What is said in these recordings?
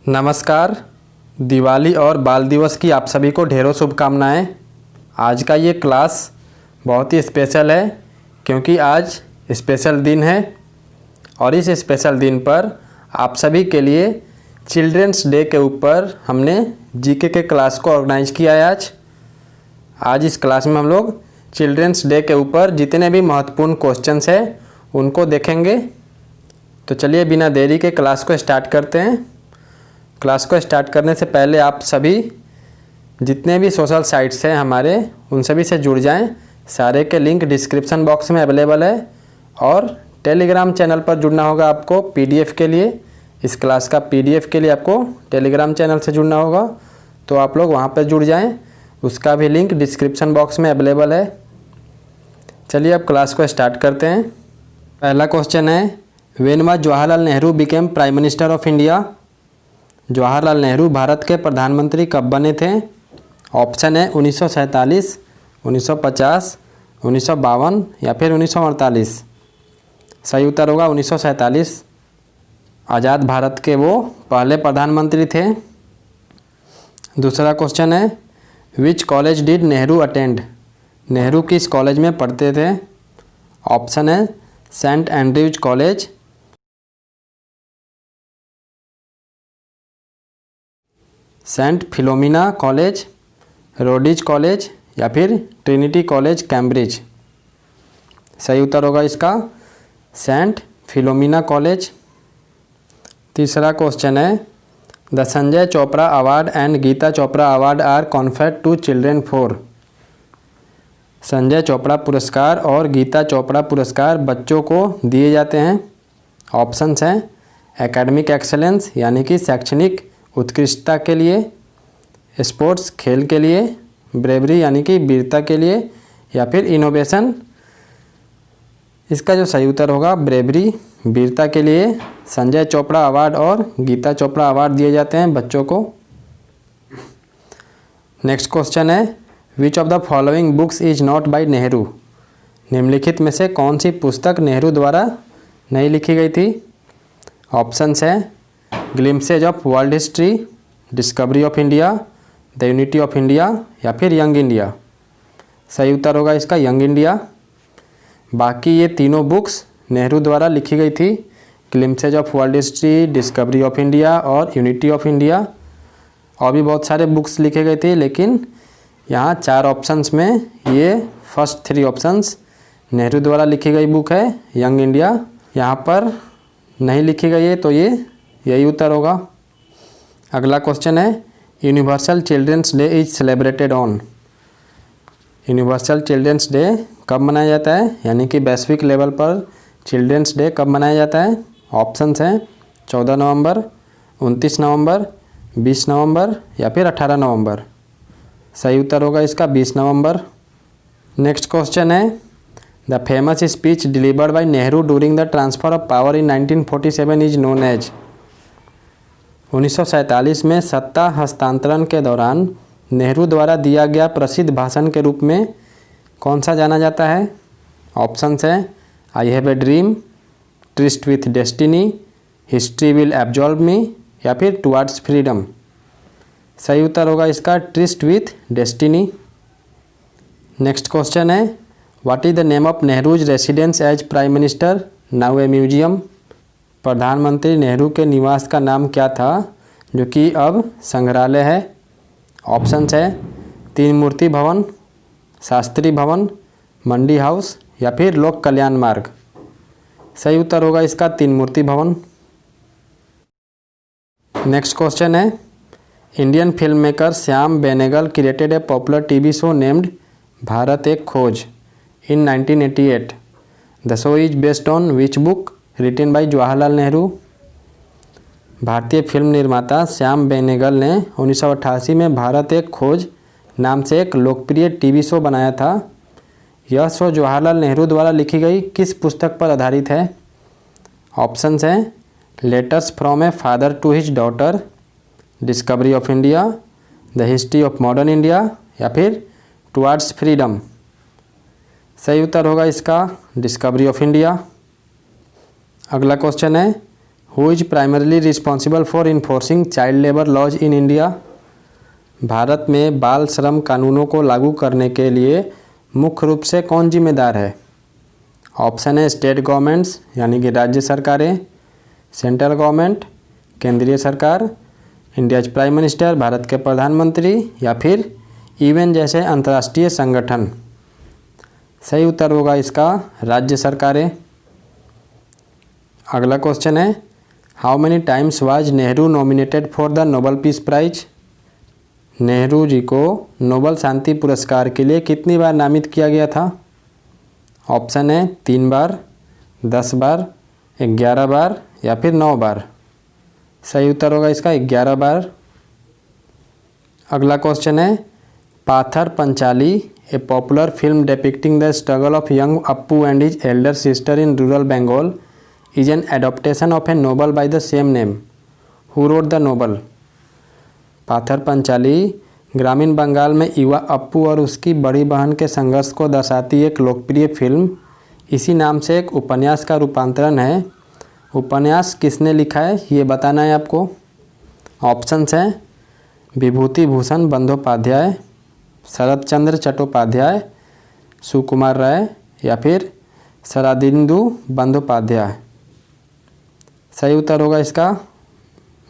नमस्कार। दिवाली और बाल दिवस की आप सभी को ढेरों शुभकामनाएं। आज का ये क्लास बहुत ही स्पेशल है क्योंकि आज स्पेशल दिन है और इस स्पेशल दिन पर आप सभी के लिए चिल्ड्रंस डे के ऊपर हमने जीके के क्लास को ऑर्गेनाइज किया है। आज इस क्लास में हम लोग चिल्ड्रंस डे के ऊपर जितने भी महत्वपूर्ण क्वेश्चंस हैं उनको देखेंगे। तो चलिए बिना देरी के क्लास को स्टार्ट करते हैं। क्लास को स्टार्ट करने से पहले आप सभी जितने भी सोशल साइट्स हैं हमारे उन सभी से जुड़ जाएं। सारे के लिंक डिस्क्रिप्शन बॉक्स में अवेलेबल है और टेलीग्राम चैनल पर जुड़ना होगा आपको पीडीएफ के लिए। इस क्लास का पीडीएफ के लिए आपको टेलीग्राम चैनल से जुड़ना होगा, तो आप लोग वहां पर जुड़ जाएं। उसका भी लिंक डिस्क्रिप्शन बॉक्स में अवेलेबल है। चलिए अब क्लास को स्टार्ट करते हैं। पहला क्वेश्चन है, when was Jawaharlal Nehru became prime minister of India. Jawaharlal Nehru Bharat के प्रधानमंत्री कब बने थे? ऑप्शन है 1947, 1950, 1952 या फिर 1948। सही उत्तर होगा 1947। आज़ाद भारत के वो पहले प्रधानमंत्री थे। दूसरा क्वेश्चन है, which college did Nehru attend. Nehru किस कॉलेज में पढ़ते थे? ऑप्शन है Saint Andrews College, Saint Philomena College, Rhodes College या फिर ट्रिनिटी कॉलेज कैम्ब्रिज। सही उत्तर होगा इसका सेंट फिलोमिना कॉलेज। तीसरा क्वेश्चन है, the Sanjay Chopra award and Geeta Chopra award are conferred to children for. Sanjay Chopra पुरस्कार और गीता चोपड़ा पुरस्कार बच्चों को दिए जाते हैं। ऑप्शंस हैं एकेडमिक एक्सेलेंस यानी कि शैक्षणिक उत्कृष्टता के लिए, स्पोर्ट्स खेल के लिए, ब्रेवरी यानी कि वीरता के लिए या फिर इनोवेशन। इसका जो सही उत्तर होगा ब्रेवरी, वीरता के लिए संजय चोपड़ा अवार्ड और गीता चोपड़ा अवार्ड दिए जाते हैं बच्चों को। नेक्स्ट क्वेश्चन है, which of the following books is not by Nehru. निम्नलिखित में से कौन सी पुस्तक नेहरू द्वारा नहीं लिखी गई थी? ऑप्शंस है Glimpses of World History, Discovery of India, the Unity of India या फिर यंग इंडिया। सही उत्तर होगा इसका यंग इंडिया। बाकी ये तीनों बुक्स नेहरू द्वारा लिखी गई थी, Glimpses of World History, Discovery of India और यूनिटी ऑफ इंडिया। और भी बहुत सारे बुक्स लिखे गए थे, लेकिन यहाँ 4 ऑप्शंस में ये फर्स्ट 3 ऑप्शंस नेहरू द्वारा लिखी गई बुक है। यंग इंडिया यहाँ पर नहीं लिखी गई है, तो ये यही उत्तर होगा। अगला क्वेश्चन है, universal children's day is celebrated on. Universal children's day कब मनाया जाता है, यानी कि वैश्विक लेवल पर चिल्ड्रंस डे कब मनाया जाता है? ऑप्शंस हैं 14 नवंबर, 29 नवंबर, 20 नवंबर या फिर 18 नवंबर। सही उत्तर होगा इसका 20 नवंबर। नेक्स्ट क्वेश्चन है, the famous speech delivered by Nehru during the transfer of power in 1947 is known as. 1947 में सत्ता हस्तांतरण के दौरान नेहरू द्वारा दिया गया प्रसिद्ध भाषण के रूप में कौन सा जाना जाता है? ऑप्शंस हैं I have a dream, tryst with destiny, history will absorb me या फिर टुवर्ड्स फ्रीडम। सही उत्तर होगा इसका tryst with destiny. Next question है, what is the name of Nehru's residence as prime minister now a museum. प्रधानमंत्री नेहरू के निवास का नाम क्या था जो कि अब संग्रहालय है? ऑप्शंस है 3 मूर्ति भवन, शास्त्री भवन, मंडी हाउस या फिर लोक कल्याण मार्ग। सही उत्तर होगा इसका 3 मूर्ति भवन। नेक्स्ट क्वेश्चन है, Indian film maker Shyam Benegal created a popular TV show named Bharat Ek Khoj in 1988। The show is based on which book written by Jawaharlal Nehru. भारतीय फिल्म निर्माता श्याम बेनेगल ने 1988 में भारत एक खोज नाम से एक लोकप्रिय टीवी शो बनाया था। यह शो जवाहरलाल नेहरू द्वारा लिखी गई किस पुस्तक पर आधारित है? ऑप्शंस हैं letters from a father to his daughter, discovery of India, the history of modern India या फिर टुवर्ड्स फ्रीडम। सही उत्तर होगा इसका डिस्कवरी ऑफ इंडिया। अगला क्वेश्चन है, who is primarily responsible for enforcing child labour laws in India. भारत में बाल श्रम कानूनों को लागू करने के लिए मुख्य रूप से कौन जिम्मेदार है। ऑप्शन है स्टेट गवर्नमेंट्स यानी कि राज्य सरकारें, सेंट्रल गवर्नमेंट केंद्रीय सरकार, इंडियाज प्राइम मिनिस्टर भारत के प्रधानमंत्री, या फिर यूएन जैसे अंतर्राष्ट्रीय संगठन। सही उत्तर होगा इसका राज्य सरकारें। अगला क्वेश्चन है how many times was Nehru nominated for the Nobel Peace Prize. Nehru ji को नोबेल शांति पुरस्कार के लिए कितनी बार नामित किया गया था। ऑप्शन है 3 बार, 10 बार, 11 बार या फिर 9 बार। सही उत्तर होगा इसका 11 बार। अगला क्वेश्चन है Pather Panchali a popular film depicting the struggle of young Apu and his elder sister in rural Bengal is an adaptation of a novel by the same name. Who wrote the novel. Pather Panchali ग्रामीण बंगाल में युवा अप्पू और उसकी बड़ी बहन के संघर्ष को दर्शाती एक लोकप्रिय फिल्म इसी नाम से एक उपन्यास का रूपांतरण है। उपन्यास किसने लिखा है ये बताना है आपको। ऑप्शंस हैं विभूति भूषण बंदोपाध्याय, शरद चंद्र चट्टोपाध्याय, सुकुमार राय या फिर शरदिंदु बंदोपाध्याय। सही उत्तर होगा इसका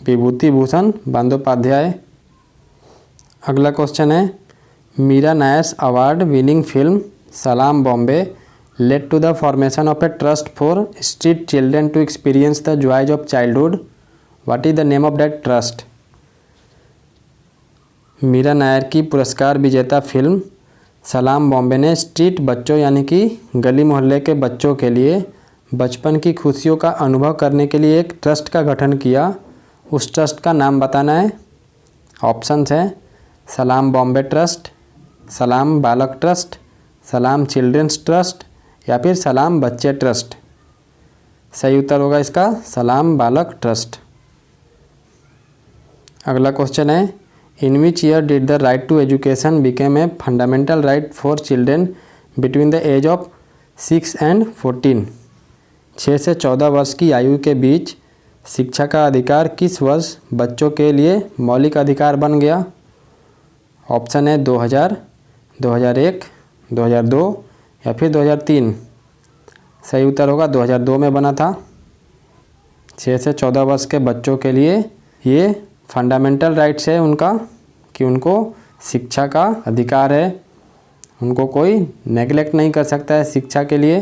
विभूति भूषण बंदोपाध्याय। अगला क्वेश्चन है मीरा नायर्स अवार्ड विनिंग फिल्म सलाम Bombay led to the formation of a trust for street children to experience the joys of childhood. What is the name of that trust? Meera Nair की पुरस्कार विजेता फिल्म सलाम बॉम्बे ने स्ट्रीट बच्चों यानी कि गली मोहल्ले के बच्चों के लिए बचपन की खुशियों का अनुभव करने के लिए एक ट्रस्ट का गठन किया। उस ट्रस्ट का नाम बताना है। ऑप्शंस हैं सलाम बॉम्बे ट्रस्ट, सलाम बालक ट्रस्ट, सलाम चिल्ड्रंस ट्रस्ट या फिर सलाम बच्चे ट्रस्ट। सही उत्तर होगा इसका सलाम बालक ट्रस्ट। अगला क्वेश्चन है in which year did the right to education became a fundamental right for children between the age of 6 and 14। 6 से 14 वर्ष की आयु के बीच शिक्षा का अधिकार किस वर्ष बच्चों के लिए मौलिक अधिकार बन गया। ऑप्शन है 2000, 2001, 2002 या फिर 2003। सही उत्तर होगा 2002 में बना था। 6 से 14 वर्ष के बच्चों के लिए ये फंडामेंटल राइट्स है उनका कि उनको शिक्षा का अधिकार है, उनको कोई नेगलेक्ट नहीं कर सकता है शिक्षा के लिए।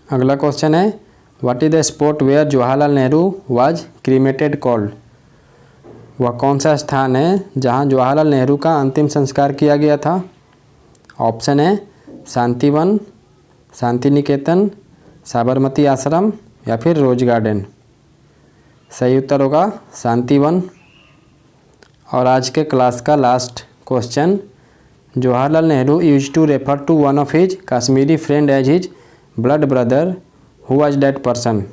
अगला क्वेश्चन है what is the spot where Jawaharlal Nehru was cremated called. वह कौन सा स्थान है जहां जवाहरलाल नेहरू का अंतिम संस्कार किया गया था। ऑप्शन है शांतिवन, शांति निकेतन, साबरमती आश्रम या फिर रोज गार्डन। सही उत्तर होगा शांतिवन। और आज के क्लास का last question Jawaharlal Nehru used to refer to one of his Kashmiri friend as his blood brother, who was that person.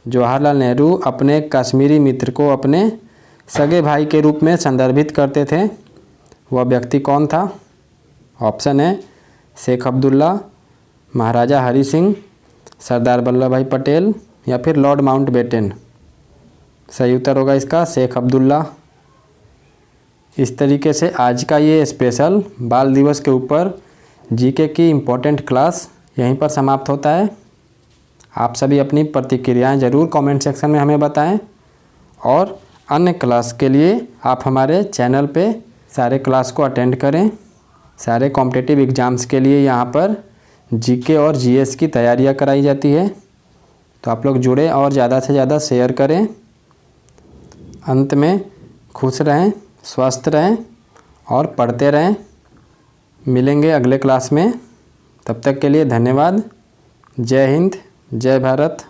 Jawaharlal Nehru अपने कश्मीरी मित्र को अपने सगे भाई के रूप में संदर्भित करते थे, वह व्यक्ति कौन था। ऑप्शन है शेख अब्दुल्ला, महाराजा हरि सिंह, सरदार वल्लभ भाई पटेल या फिर लॉर्ड माउंटबेटन। सही उत्तर होगा इसका शेख अब्दुल्ला। इस तरीके से आज का ये स्पेशल बाल दिवस के ऊपर जीके की इम्पोर्टेंट क्लास यहीं पर समाप्त होता है। आप सभी अपनी प्रतिक्रियाएं ज़रूर कमेंट सेक्शन में हमें बताएं और अन्य क्लास के लिए आप हमारे चैनल पे सारे क्लास को अटेंड करें। सारे कॉम्पिटिटिव एग्ज़ाम्स के लिए यहाँ पर जीके और जीएस की तैयारियाँ कराई जाती है, तो आप लोग जुड़ें और ज़्यादा से ज़्यादा शेयर करें। अंत में खुश रहें, स्वस्थ रहें और पढ़ते रहें। मिलेंगे अगले क्लास में, तब तक के लिए धन्यवाद। जय हिंद, जय भारत।